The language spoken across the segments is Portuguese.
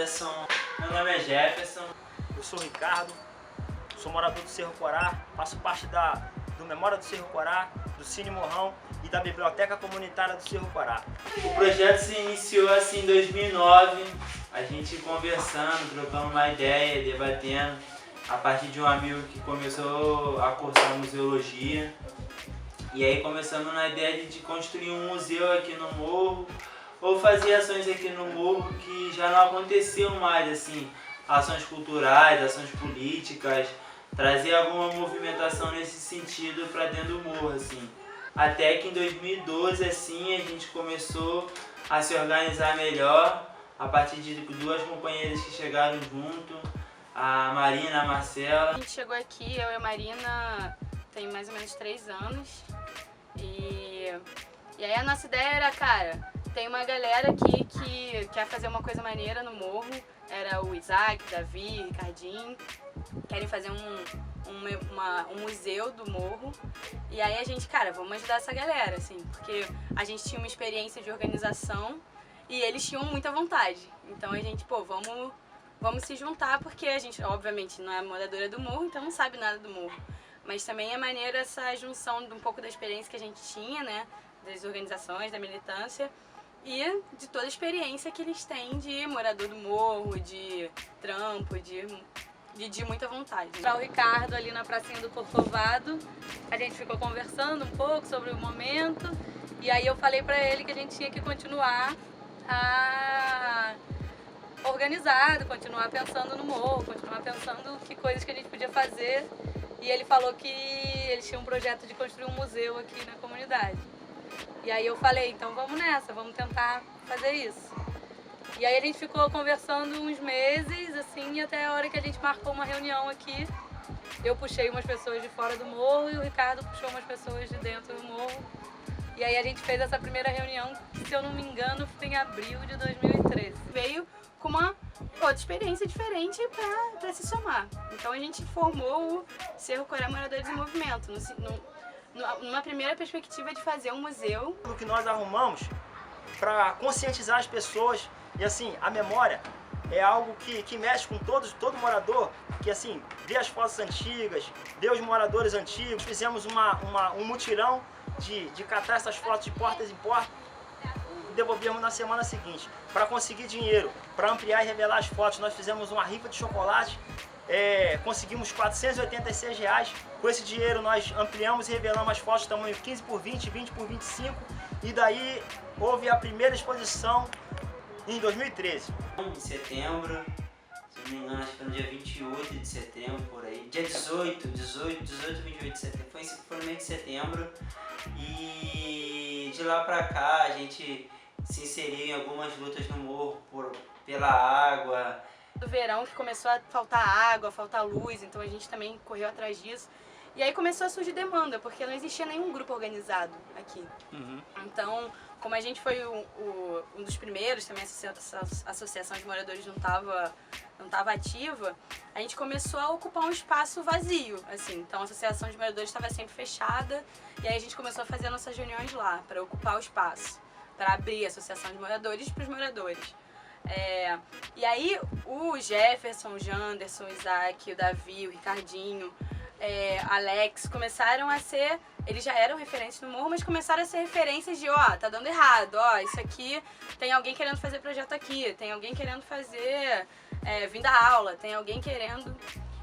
Anderson. Meu nome é Jefferson. Eu sou o Ricardo, sou morador do Cerro Corá, faço parte do Memória do Cerro Corá, do Cine Morrão e da Biblioteca Comunitária do Cerro Corá. O projeto se iniciou assim em 2009, a gente conversando, trocando uma ideia, debatendo, a partir de um amigo que começou a cursar museologia. E aí começamos na ideia de construir um museu aqui no morro, ou fazer ações aqui no morro que já não aconteciam mais, assim, ações culturais, ações políticas, trazer alguma movimentação nesse sentido para dentro do morro, assim. Até que em 2012, assim, a gente começou a se organizar melhor, a partir de duas companheiras que chegaram junto, a Marina e a Marcela. A gente chegou aqui, eu e a Marina, tem mais ou menos 3 anos. E aí a nossa ideia era, cara, tem uma galera aqui que quer fazer uma coisa maneira no morro. Era o Isaac, o Davi, o Ricardinho. Querem fazer um museu do morro. E aí a gente, cara, vamos ajudar essa galera, assim, porque a gente tinha uma experiência de organização e eles tinham muita vontade. Então a gente, pô, vamos se juntar, porque a gente, obviamente, não é moradora do morro, então não sabe nada do morro. Mas também é maneiro essa junção de um pouco da experiência que a gente tinha, né, das organizações, da militância, e de toda a experiência que eles têm de morador do morro, de trampo, de muita vontade. Para o Ricardo ali na pracinha do Corcovado, a gente ficou conversando um pouco sobre o momento, e aí eu falei para ele que a gente tinha que continuar organizado, continuar pensando no morro, continuar pensando que coisas que a gente podia fazer. E ele falou que eles tinham um projeto de construir um museu aqui na comunidade. E aí eu falei, então vamos nessa, vamos tentar fazer isso. E aí a gente ficou conversando uns meses, assim, até a hora que a gente marcou uma reunião aqui. Eu puxei umas pessoas de fora do morro e o Ricardo puxou umas pessoas de dentro do morro. E aí a gente fez essa primeira reunião, que, se eu não me engano, foi em abril de 2013. Veio com uma outra experiência diferente para se somar. Então a gente formou o Cerro Corá Moradores em Movimento, numa primeira perspectiva de fazer um museu. O que nós arrumamos para conscientizar as pessoas, e assim, a memória é algo que mexe com todo morador, que assim, vê as fotos antigas, vê os moradores antigos. Fizemos um mutirão de catar essas fotos de portas em porta, devolvemos na semana seguinte. Para conseguir dinheiro, para ampliar e revelar as fotos, nós fizemos uma rifa de chocolate, conseguimos R$486. Com esse dinheiro nós ampliamos e revelamos as fotos tamanho 15 por 20, 20 por 25, e daí houve a primeira exposição em 2013. Em setembro, se não me engano, acho que foi no dia 28 de setembro, por aí. Dia 18, 28 de setembro, foi no mês de setembro. E de lá pra cá a gente se inseriu em algumas lutas no morro pela água. No verão que começou a faltar água, faltar luz, então a gente também correu atrás disso. E aí começou a surgir demanda, porque não existia nenhum grupo organizado aqui. Então, como a gente foi um dos primeiros, também a associação de moradores não estava ativa, a gente começou a ocupar um espaço vazio, assim. Então a associação de moradores estava sempre fechada, e aí a gente começou a fazer nossas reuniões lá, para ocupar o espaço, para abrir a associação de moradores para os moradores. E aí o Jefferson, o Janderson, o Isaac, o Davi, o Ricardinho, Alex começaram a ser, eles já eram referentes no morro, mas começaram a ser referências de, ó, tá dando errado, ó, isso aqui, tem alguém querendo fazer projeto aqui, tem alguém querendo fazer, vir dar aula, tem alguém querendo.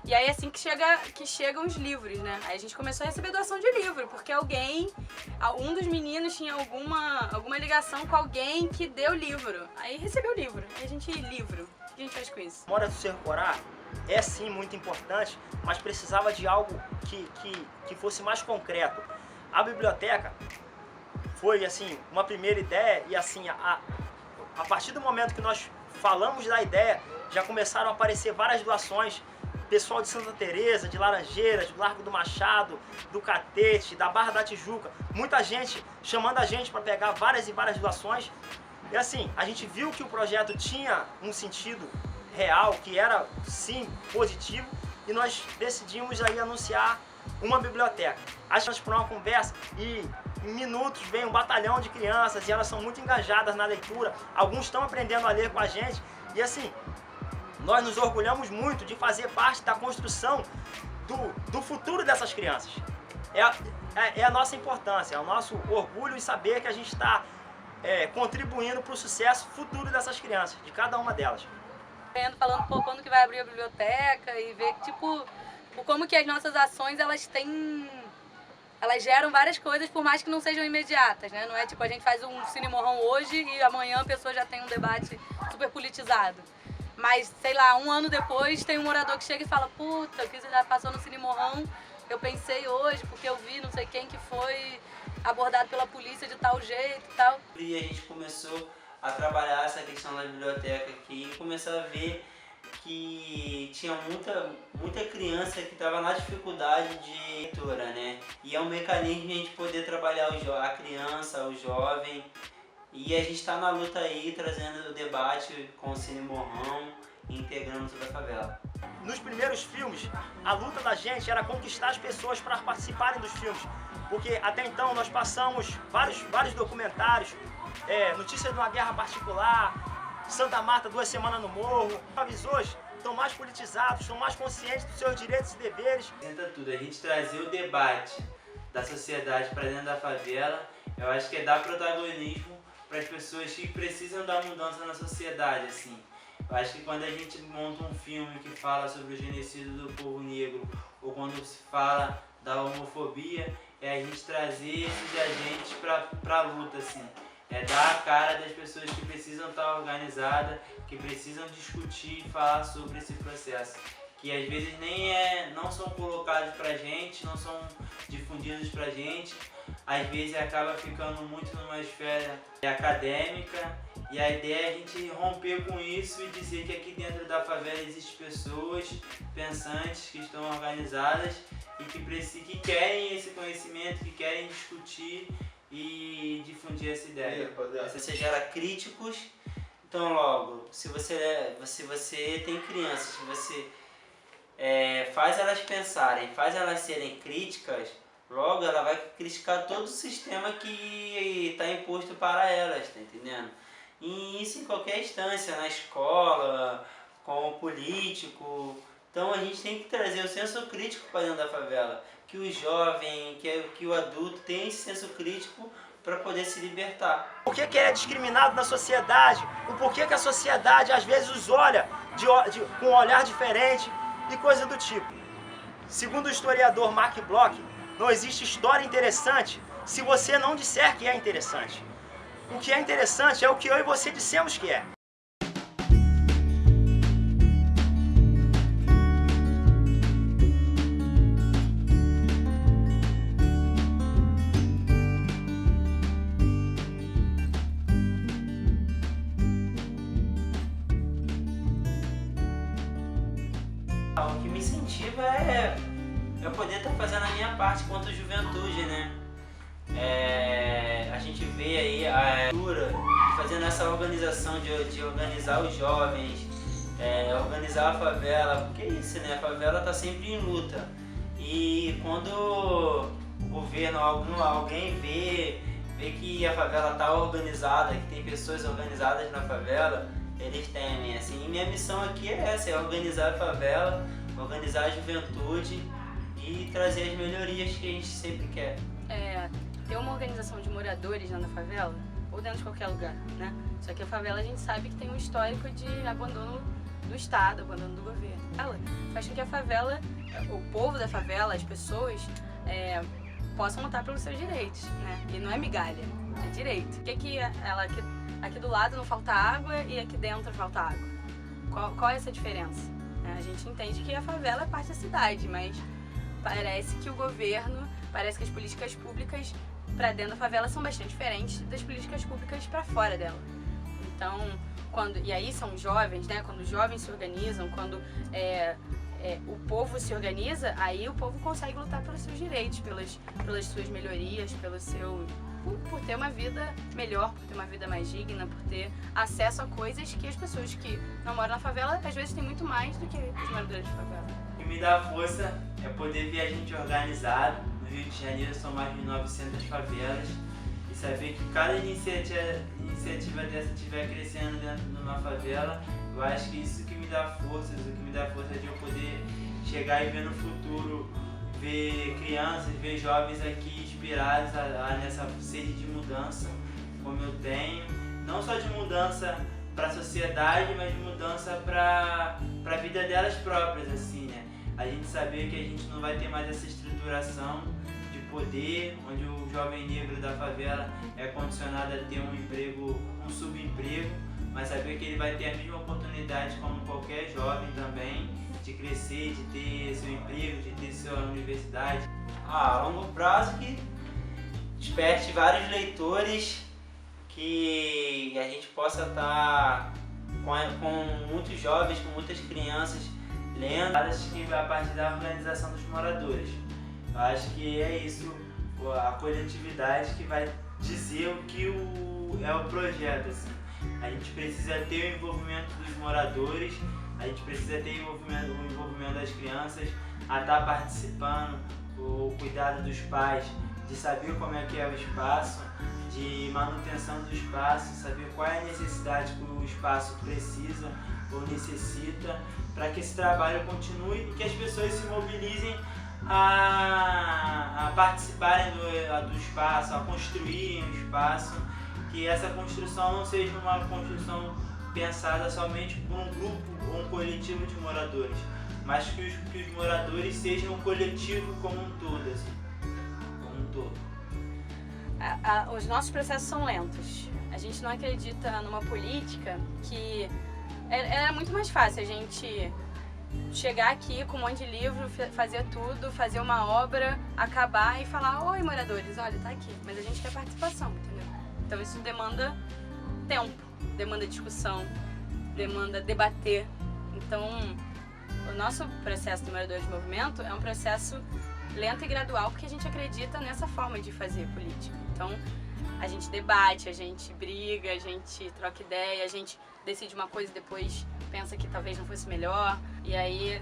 E aí assim que chegam os livros, né? Aí a gente começou a receber doação de livro, porque um dos meninos tinha alguma ligação com alguém que deu livro. Aí recebeu o livro, aí a gente, livro, o que a gente faz com isso? A memória do Cerro Corá é sim muito importante, mas precisava de algo que fosse mais concreto. A biblioteca foi assim uma primeira ideia, e assim a partir do momento que nós falamos da ideia, já começaram a aparecer várias doações. Pessoal de Santa Teresa, de Laranjeiras, do Largo do Machado, do Catete, da Barra da Tijuca, muita gente chamando a gente para pegar várias e várias doações. E assim, a gente viu que o projeto tinha um sentido real, que era sim positivo, e nós decidimos aí anunciar uma biblioteca. A gente por uma conversa e em minutos vem um batalhão de crianças e elas são muito engajadas na leitura. Alguns estão aprendendo a ler com a gente, e assim, nós nos orgulhamos muito de fazer parte da construção do futuro dessas crianças. É a nossa importância, é o nosso orgulho em saber que a gente está contribuindo para o sucesso futuro dessas crianças, de cada uma delas. Falando um pouco quando que vai abrir a biblioteca e ver tipo como que as nossas ações elas geram várias coisas, por mais que não sejam imediatas, né? Não é tipo a gente faz um Cine Morrão hoje e amanhã a pessoa já tem um debate super politizado. Mas, sei lá, um ano depois tem um morador que chega e fala: puta, o que você já passou no Cine Morrão, eu pensei hoje porque eu vi não sei quem que foi abordado pela polícia de tal jeito e tal. E a gente começou a trabalhar essa questão da biblioteca aqui e começou a ver que tinha muita criança que estava na dificuldade de leitura, né? E é um mecanismo de a gente poder trabalhar a criança, o jovem. E a gente está na luta aí, trazendo o debate com o Cine Morrão e integrando toda a favela. Nos primeiros filmes, a luta da gente era conquistar as pessoas para participarem dos filmes. Porque até então nós passamos vários documentários, notícias de uma guerra particular, Santa Marta, 2 semanas no morro. Os jovens hoje estão mais politizados, estão mais conscientes dos seus direitos e deveres. Representa tudo, a gente trazer o debate da sociedade para dentro da favela, eu acho que é dar protagonismo para as pessoas que precisam da mudança na sociedade, assim. Eu acho que quando a gente monta um filme que fala sobre o genocídio do povo negro, ou quando se fala da homofobia, é a gente trazer esses agentes para a luta, assim. É dar a cara das pessoas que precisam estar organizadas, que precisam discutir e falar sobre esse processo. Que às vezes não são colocados pra gente, não são difundidos pra gente. Às vezes acaba ficando muito numa esfera acadêmica. E a ideia é a gente romper com isso e dizer que aqui dentro da favela existem pessoas pensantes que estão organizadas e que querem esse conhecimento, que querem discutir e difundir essa ideia. Você gera críticos, então logo, se você tem crianças, se você faz elas pensarem, faz elas serem críticas, logo ela vai criticar todo o sistema que está imposto para elas, tá entendendo? E isso em qualquer instância, na escola, com o político. Então a gente tem que trazer o senso crítico para dentro da favela. Que o jovem, que o adulto tenha esse senso crítico para poder se libertar. Por que é discriminado na sociedade? O porquê que a sociedade às vezes os olha com um olhar diferente e coisa do tipo. Segundo o historiador Mark Bloch, não existe história interessante se você não disser que é interessante. O que é interessante é o que eu e você dissemos que é. O que me incentiva é eu poder estar fazendo a minha parte quanto juventude, né? A gente vê aí a cultura fazendo essa organização de organizar os jovens, organizar a favela, porque é isso, né? A favela está sempre em luta. E quando o governo, alguém vê que a favela está organizada, que tem pessoas organizadas na favela, eles temem, assim. E minha missão aqui é essa, é organizar a favela, organizar a juventude e trazer as melhorias que a gente sempre quer. Ter uma organização de moradores dentro da favela, ou dentro de qualquer lugar, né? Só que a favela a gente sabe que tem um histórico de abandono do Estado, abandono do governo. Ela faz com que a favela, o povo da favela, as pessoas, possam lutar pelos seus direitos, né? E não é migalha, é direito. Por que aqui do lado não falta água e aqui dentro falta água? Qual é essa diferença? A gente entende que a favela é parte da cidade, mas parece que o governo, parece que as políticas públicas para dentro da favela são bastante diferentes das políticas públicas para fora dela. Então, e aí são jovens, né? Quando os jovens se organizam, quando o povo se organiza, aí o povo consegue lutar pelos seus direitos, pelas suas melhorias, por ter uma vida melhor, por ter uma vida mais digna, por ter acesso a coisas que as pessoas que não moram na favela, às vezes têm muito mais do que os moradores de favela. O que me dá força é poder ver a gente organizado. No Rio de Janeiro são mais de 900 favelas. E saber que cada iniciativa dessa estiver crescendo dentro de uma favela, eu acho que isso que me dá força, isso que me dá força de eu poder chegar e ver no futuro, ver crianças, ver jovens aqui inspirados nessa sede de mudança, como eu tenho, não só de mudança para a sociedade, mas de mudança para a vida delas próprias, assim, né? A gente saber que a gente não vai ter mais essa estruturação de poder, onde o jovem negro da favela é condicionado a ter um emprego, um subemprego, mas saber que ele vai ter a mesma oportunidade como qualquer jovem também, de crescer, de ter seu emprego, de ter sua universidade. A longo prazo que desperte vários leitores, que a gente possa estar com muitos jovens, com muitas crianças lendo, a partir da organização dos moradores. Eu acho que é isso, a coletividade que vai dizer o que é o projeto, assim. A gente precisa ter o envolvimento dos moradores, a gente precisa ter o envolvimento das crianças, a estar participando, o cuidado dos pais, de saber como é que é o espaço, de manutenção do espaço, saber qual é a necessidade que o espaço precisa ou necessita, para que esse trabalho continue e que as pessoas se mobilizem a participarem do espaço, a construírem o espaço, que essa construção não seja uma construção pensada somente por um grupo ou um coletivo de moradores, mas que os moradores sejam um coletivo como um todo, assim, como um todo. Os nossos processos são lentos. A gente não acredita numa política que... É muito mais fácil a gente chegar aqui com um monte de livro, fazer tudo, fazer uma obra, acabar e falar: oi, moradores, olha, tá aqui. Mas a gente quer participação, entendeu? Então isso demanda tempo, demanda discussão, demanda debater. Então o nosso processo de Moradores de Movimento é um processo lento e gradual, porque a gente acredita nessa forma de fazer política. Então a gente debate, a gente briga, a gente troca ideia, a gente decide uma coisa e depois pensa que talvez não fosse melhor. E aí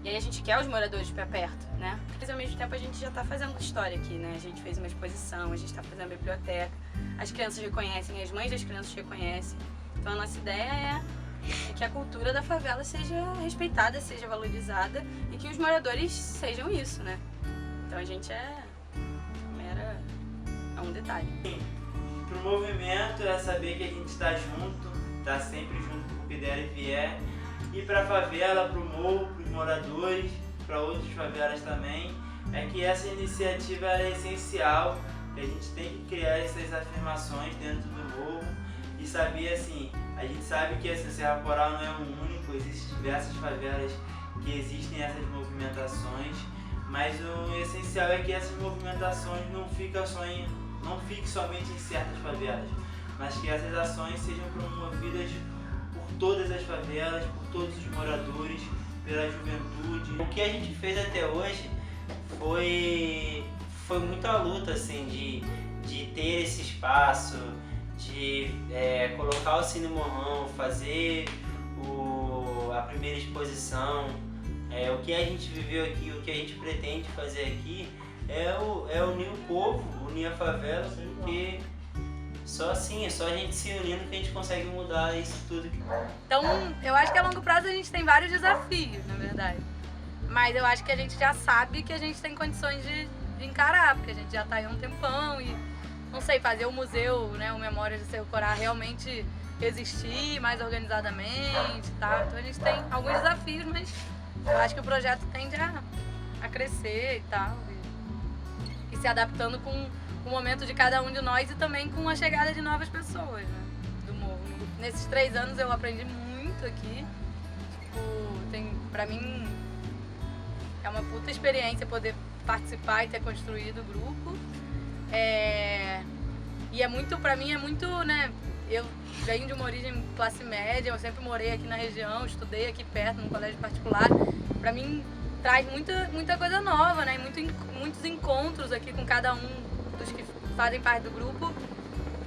e aí a gente quer os moradores de pé perto, né? Mas ao mesmo tempo a gente já está fazendo história aqui, né? A gente fez uma exposição, a gente está fazendo uma biblioteca, as crianças reconhecem, as mães das crianças reconhecem. Então a nossa ideia é que a cultura da favela seja respeitada, seja valorizada e que os moradores sejam isso, né? Então a gente é um detalhe. Pro movimento é saber que a gente está junto, tá sempre junto com o que der e vier. E pra favela, pro morro, pros moradores, para outras favelas também, é que essa iniciativa é essencial, que a gente tem que criar essas afirmações dentro do morro e saber, assim, a gente sabe que essa Serra Coral não é um único, existem diversas favelas que existem essas movimentações, mas o essencial é que essas movimentações não fiquem somente em certas favelas, mas que essas ações sejam promovidas por todas as favelas, por todos os moradores, pela juventude. O que a gente fez até hoje foi muita luta, assim, de ter esse espaço, de colocar o Cine Morrão, fazer a primeira exposição. O que a gente viveu aqui, o que a gente pretende fazer aqui é unir o povo, unir a favela, porque só assim, é só a gente se unindo que a gente consegue mudar isso tudo. Então, eu acho que a longo prazo a gente tem vários desafios, na verdade. Mas eu acho que a gente já sabe que a gente tem condições de encarar, porque a gente já tá aí há um tempão e, não sei, fazer o museu, né, o Memórias de Cerro Corá realmente existir mais organizadamente e tal. Então a gente tem alguns desafios, mas eu acho que o projeto tende a crescer e tal. E se adaptando com o momento de cada um de nós e também com a chegada de novas pessoas, né, do morro. Nesses 3 anos eu aprendi muito aqui. Pra mim é uma puta experiência poder participar e ter construído o grupo. E é muito, pra mim é muito, né, eu venho de uma origem classe média, eu sempre morei aqui na região, estudei aqui perto, num colégio particular. Pra mim traz muita coisa nova, né, muitos encontros aqui com cada um dos que fazem parte do grupo,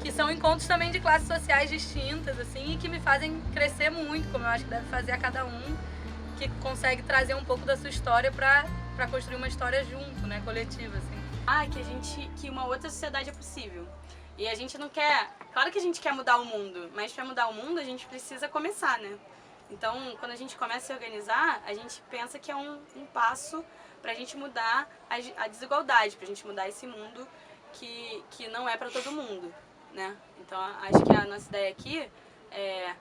que são encontros também de classes sociais distintas, assim, e que me fazem crescer muito, como eu acho que deve fazer a cada um, que consegue trazer um pouco da sua história pra construir uma história junto, né, coletiva, assim. Que uma outra sociedade é possível. E a gente não quer... Claro que a gente quer mudar o mundo, mas para mudar o mundo a gente precisa começar, né? Então, quando a gente começa a se organizar, a gente pensa que é um passo pra gente mudar a desigualdade, pra gente mudar esse mundo que não é pra todo mundo, né? Então, acho que a nossa ideia aqui é...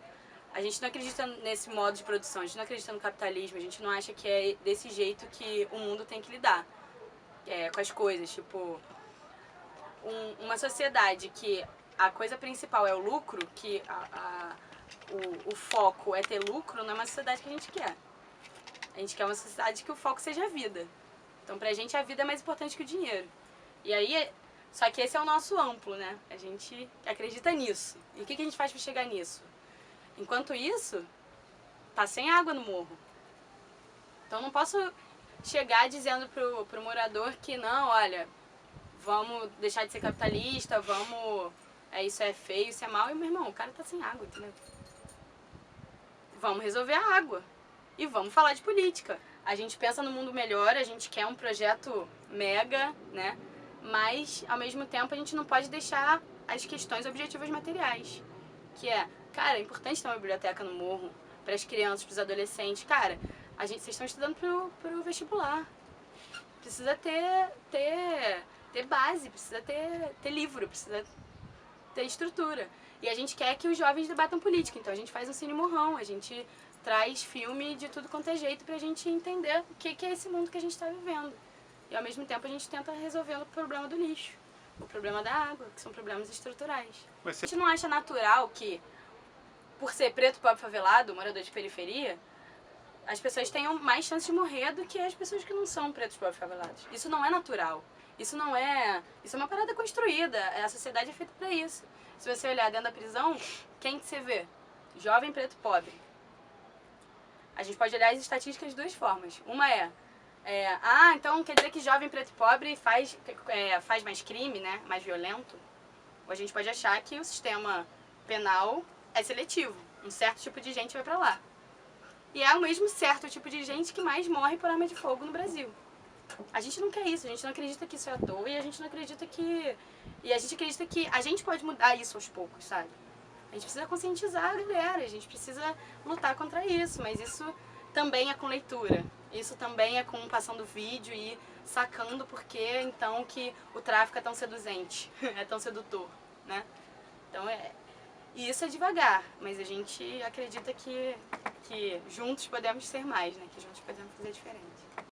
A gente não acredita nesse modo de produção, a gente não acredita no capitalismo, a gente não acha que é desse jeito que o mundo tem que lidar com as coisas. Tipo, uma sociedade que a coisa principal é o lucro, que o foco é ter lucro, não é uma sociedade que a gente quer. A gente quer uma sociedade que o foco seja a vida. Então, pra gente, a vida é mais importante que o dinheiro. E aí, só que esse é o nosso amplo, né? A gente acredita nisso. E o que a gente faz pra chegar nisso? Enquanto isso, tá sem água no morro. Então, não posso chegar dizendo pro morador que não, olha, vamos deixar de ser capitalista, vamos... isso é feio, isso é mal. E, meu irmão, o cara tá sem água, entendeu? Vamos resolver a água. E vamos falar de política. A gente pensa no mundo melhor, a gente quer um projeto mega, né? Mas, ao mesmo tempo, a gente não pode deixar as questões objetivas materiais. Que cara, é importante ter uma biblioteca no morro, para as crianças, para os adolescentes. Cara, vocês estão estudando pro vestibular. Precisa ter base, precisa ter livro, precisa ter estrutura. E a gente quer que os jovens debatam política, então a gente faz um Cine Morrão, a gente traz filme de tudo quanto é jeito pra gente entender o que é esse mundo que a gente está vivendo. E ao mesmo tempo a gente tenta resolver o problema do lixo, o problema da água, que são problemas estruturais. A gente não acha natural que, por ser preto, pobre, favelado, morador de periferia, as pessoas tenham mais chance de morrer do que as pessoas que não são pretos, pobres, favelados. Isso não é natural. Isso é uma parada construída. A sociedade é feita pra isso. Se você olhar dentro da prisão, quem que você vê? Jovem, preto, pobre. A gente pode olhar as estatísticas de duas formas. Uma então quer dizer que jovem, preto e pobre faz mais crime, né? Mais violento? Ou a gente pode achar que o sistema penal é seletivo. Um certo tipo de gente vai pra lá. E é o mesmo certo tipo de gente que mais morre por arma de fogo no Brasil. A gente não quer isso, a gente não acredita que isso é à toa e a gente não acredita que... E a gente acredita que a gente pode mudar isso aos poucos, sabe? A gente precisa conscientizar a galera, a gente precisa lutar contra isso, mas isso também é com leitura. Isso também é com passando vídeo e sacando por que então que o tráfico é tão seduzente, é tão sedutor, né? Então E isso é devagar, mas a gente acredita que juntos podemos ser mais, né? Que juntos podemos fazer diferente.